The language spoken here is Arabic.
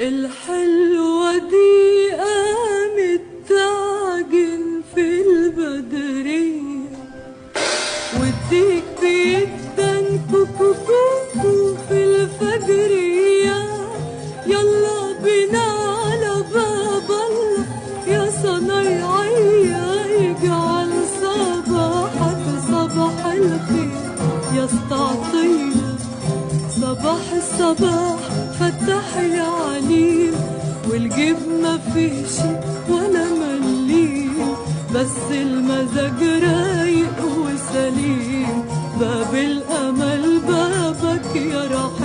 الحلوة دي قامت تعجن في البدرية، والديك بيدن كوكو كوكو في الفجرية. يلا بينا على باب الله يا صنايعية، يجعل صباحك صباح الخير يا استعطية. صباح الصباح فتح يا عليم، والجيب ما فيش ولا مليم، بس المزاج رايق وسليم. باب الأمل بابك يا رحيم.